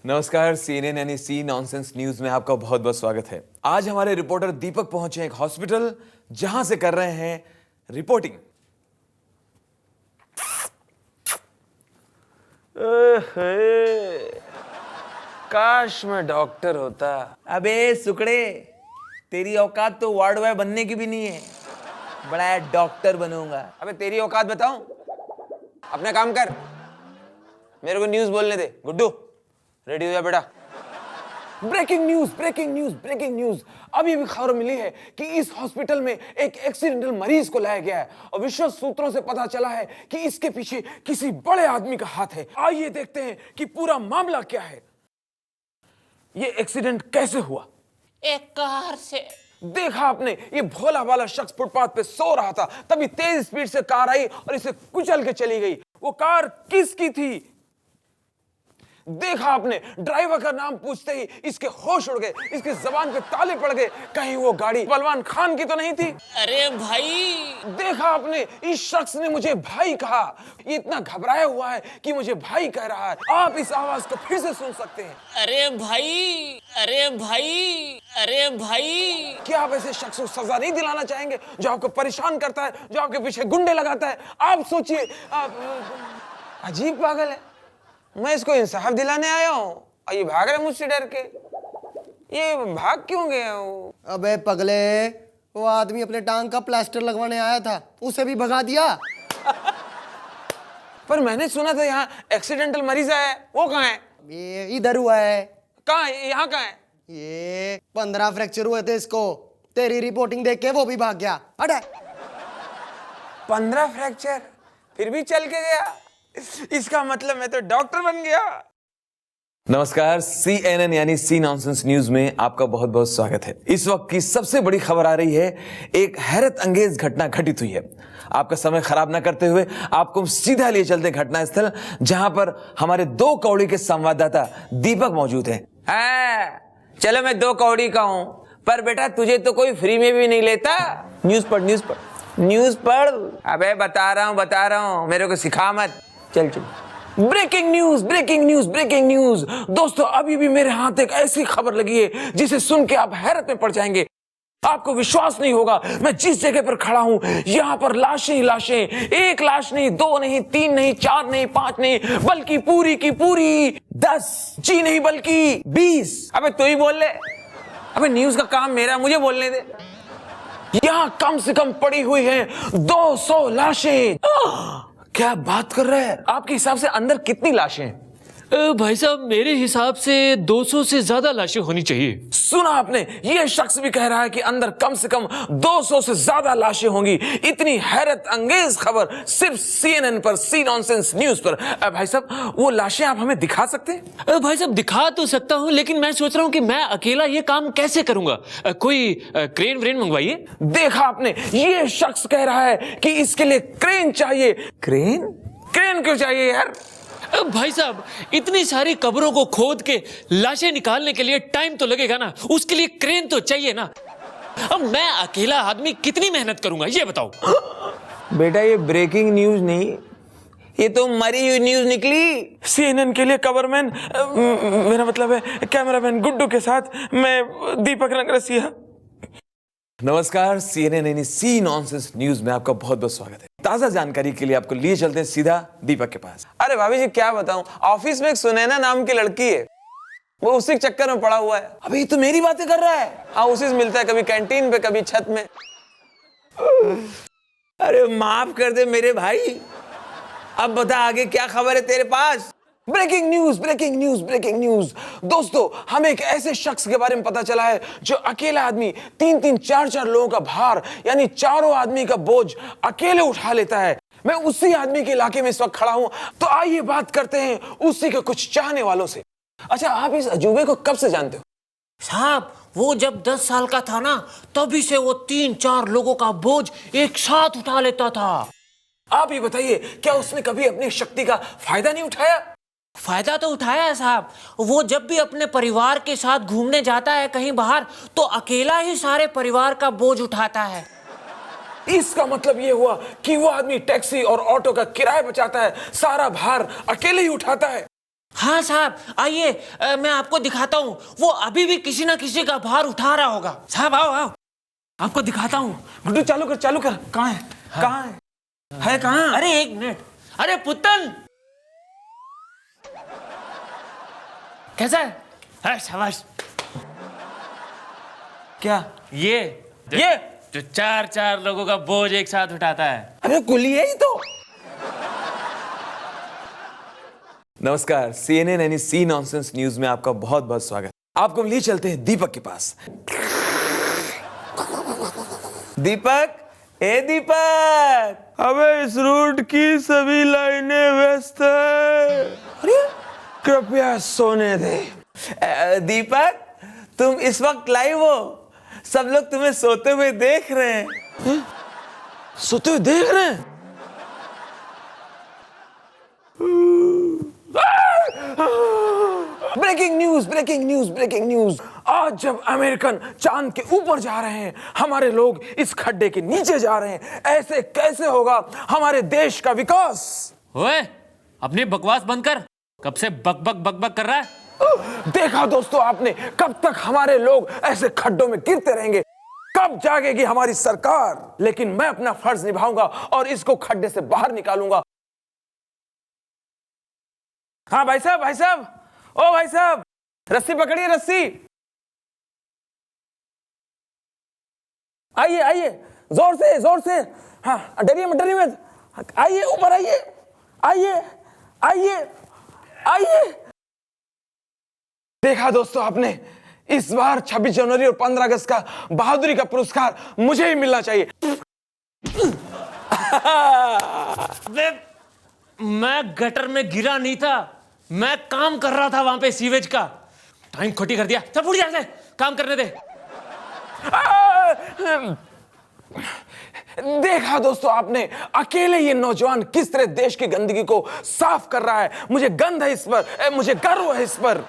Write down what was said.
नमस्कार, CNN यानी सी nonsense news में आपका बहुत बहुत स्वागत है। आज हमारे रिपोर्टर दीपक पहुंचे एक हॉस्पिटल जहां से कर रहे हैं रिपोर्टिंग। काश मैं डॉक्टर होता। अबे सुकड़े, तेरी औकात तो वार्ड बॉय बनने की भी नहीं है। बड़ा डॉक्टर बनूंगा। अबे तेरी औकात बताऊं? अपना काम कर, मेरे को न्यूज बोलने दे। गुड्डू रेडी हो जा बेटा। Breaking news, breaking news, breaking news. अभी भी खबर मिली है कि इस हॉस्पिटल में एक एक्सीडेंटल मरीज को लाया गया है और विश्वस्त सूत्रों से पता चला है कि इसके पीछे किसी बड़े आदमी का हाथ है। आइए देखते हैं कि पूरा मामला क्या है। ये एक्सीडेंट कैसे हुआ? एक कार से। देखा आपने, ये भोला भाला शख्स फुटपाथ पे सो रहा था, तभी तेज स्पीड से कार आई और इसे कुचल के चली गई। वो कार किसकी थी? देखा आपने, ड्राइवर का नाम पूछते ही इसके होश उड़ गए, इसकी जबान पे ताले पड़ गए। कहीं वो गाड़ी बलवान खान की तो नहीं थी? अरे भाई! देखा आपने, इस शख्स ने मुझे भाई कहा। ये इतना घबराया हुआ है कि मुझे भाई कह रहा है। आप इस आवाज को फिर से सुन सकते हैं। अरे भाई! अरे भाई! अरे भाई! क्या आप ऐसे शख्स को सजा नहीं दिलाना चाहेंगे जो आपको परेशान करता है, जो आपके पीछे गुंडे लगाता है? आप सोचिए, अजीब पागल है। मैं इसको इंसाफ दिलाने आया हूँ और ये भाग रहा है मुझसे डर के। ये भाग क्यों गया वो? अबे पगले, वो आदमी अपने टांग का प्लास्टर लगवाने आया था, उसे भी भगा दिया। पर मैंने सुना था यहाँ एक्सीडेंटल मरीज आया है, वो कहाँ है? ये इधर हुआ है। कहाँ है? यहाँ कहाँ है? ये 15 फ्रैक्चर हुए थे इसको। तेरी रिपोर्टिंग देख के वो भी भाग गया। अरे 15 फ्रैक्चर, फिर भी चल के गया। इसका मतलब मैं तो डॉक्टर बन गया। नमस्कार, CNN यानी सी नॉनसेंस न्यूज में आपका बहुत बहुत स्वागत है। इस वक्त की सबसे बड़ी खबर आ रही है। एक हैरत अंगेज घटना घटित हुई है। आपका समय खराब ना करते हुए आपको सीधा लिए चलते घटना स्थल, जहां पर हमारे 2 कौड़ी के संवाददाता दीपक मौजूद हैं। चलो, मैं 2 कौड़ी का हूं, पर बेटा तुझे तो कोई फ्री में भी नहीं लेता। न्यूज पढ़, न्यूज पढ़, न्यूज पढ़। अबे बता रहा हूं, मेरे को सिखा मत। चल चल। Breaking news, breaking news, breaking news. दोस्तों, अभी भी मेरे हाथ एक ऐसी खबर लगी है जिसे सुन के आप हैरत में पड़ जाएंगे। आपको विश्वास नहीं होगा, मैं जिस जगह पर खड़ा हूं यहां पर लाशें ही लाशें। एक लाश नहीं, 2 नहीं, 3 नहीं, 4 नहीं, 5 नहीं, बल्कि पूरी की पूरी 10, जी नहीं बल्कि 20। अबे तू ही बोल ले। अबे न्यूज का काम मेरा, मुझे बोलने दे। यहां कम से कम पड़ी हुई है 200 लाशें। क्या बात कर रहे हैं? आपके हिसाब से अंदर कितनी लाशें हैं? भाई साहब, मेरे हिसाब से 200 से ज्यादा लाशें होनी चाहिए। सुना आपने, यह शख्स भी कह रहा है कि अंदर कम से कम 200 से ज्यादा लाशें होंगी। इतनी हैरत अंगेज खबर सिर्फ CNN पर, सी नॉनसेंस न्यूज पर। भाई साहब, वो लाशें आप हमें दिखा सकते हैं? भाई साहब, दिखा तो सकता हूं, लेकिन मैं सोच रहा हूं कि मैं अकेला ये काम कैसे करूंगा। कोई क्रेन व्रेन मंगवाइए। देखा आपने, ये शख्स कह रहा है कि इसके लिए क्रेन चाहिए। क्रेन? क्रेन क्यों चाहिए यार? भाई साहब, इतनी सारी कब्रों को खोद के लाशें निकालने के लिए टाइम तो लगेगा ना, उसके लिए क्रेन तो चाहिए ना। अब मैं अकेला आदमी कितनी मेहनत करूंगा, ये बताओ। बेटा, ये ब्रेकिंग न्यूज नहीं, ये तो मरी हुई न्यूज निकली। CNN के लिए कवरमैन, मेरा मतलब है कैमरामैन गुड्डू के साथ मैं दीपक रंगरसिया। नमस्कार, CNN यानी सी नॉनसेंस न्यूज में आपका बहुत बहुत स्वागत है। ताजा जानकारी के लिए आपको लिए चलते हैं सीधा दीपक के पास। अरे भाभी जी, क्या बताऊं, ऑफिस में एक सुनैना नाम की लड़की है, वो उसी चक्कर में पड़ा हुआ है। अबे ये तो मेरी बातें कर रहा है। हाँ, उसी से मिलता है, कभी कैंटीन पे, कभी छत में। अरे माफ कर दे मेरे भाई। अब बता आगे क्या खबर है तेरे पास? Breaking news, breaking news, breaking news. दोस्तों, हमें एक ऐसे शख्स के बारे में पता चला है जो अकेला आदमी 3-3, 4-4 लोगों का भार, यानी 4 आदमी का बोझ अकेले उठा लेता है। मैं उसी आदमी के इलाके में इस वक्त खड़ा हूं, तो आइए बात करते हैं उसी के कुछ चाहने वालों से। अच्छा, आप इस अजूबे को कब से जानते हो? साहब, वो जब 10 साल का था ना, तभी से वो 3-4 लोगों का बोझ एक साथ उठा लेता था। आप ये बताइए, क्या उसने कभी अपनी शक्ति का फायदा नहीं उठाया? फायदा तो उठाया है साहब। वो जब भी अपने परिवार के साथ घूमने जाता है कहीं बाहर, तो अकेला ही सारे परिवार का बोझ उठाता है। इसका मतलब ये हुआ कि वो आदमी टैक्सी और ऑटो का किराया बचाता है, सारा भार अकेले ही उठाता है। हाँ साहब, आइए मैं आपको दिखाता हूँ। वो अभी भी किसी ना किसी का भार उठा रहा होगा। साहब आओ आओ, आपको दिखाता हूँ। गुड्डू चालू कर चालू कर। कहाँ है? कहाँ है कहाँ? अरे एक मिनट। अरे पुत्तन, कैसा है शाबाश। क्या? ये जो चार चार लोगों का बोझ एक साथ उठाता है। अरे कुली है ही तो। नमस्कार, CNN यानी सी नॉनसेंस न्यूज में आपका बहुत बहुत स्वागत। आपको ले चलते हैं दीपक के पास। दीपक, ए दीपक। अबे इस रूट की सभी लाइनें व्यस्त है। अरे कृपया सोने दे। दीपक, तुम इस वक्त लाइव हो। सब लोग तुम्हें सोते हुए देख रहे हैं। सोते हुए देख रहे हैं? Breaking news, breaking news, breaking news. आज जब अमेरिकन चांद के ऊपर जा रहे हैं, हमारे लोग इस खड्डे के नीचे जा रहे हैं। ऐसे कैसे होगा हमारे देश का विकास? ओए, अपनी बकवास बंद कर। कब से बक बक बक बक कर रहा है? देखा दोस्तों आपने, कब तक हमारे लोग ऐसे खड्डों में गिरते रहेंगे? कब जागेगी हमारी सरकार? लेकिन मैं अपना फर्ज निभाऊंगा और इसको खड्डे से बाहर निकालूंगा। हाँ भाई साहब, भाई साहब, ओ भाई साहब, रस्सी पकड़िए, रस्सी। आइए आइए, जोर से जोर से। हाँ, डरिए मत, डरिए मत। आइए ऊपर, आइए आइए आइए आइए। देखा दोस्तों आपने, इस बार 26 जनवरी और 15 अगस्त का बहादुरी का पुरस्कार मुझे ही मिलना चाहिए। मैं गटर में गिरा नहीं था, मैं काम कर रहा था वहां पे सीवेज का। टाइम खोटी कर दिया। चल फुट जा से, काम करने दे। देखा दोस्तों आपने, अकेले ये नौजवान किस तरह देश की गंदगी को साफ कर रहा है। मुझे गंध है इस पर, मुझे गर्व है इस पर।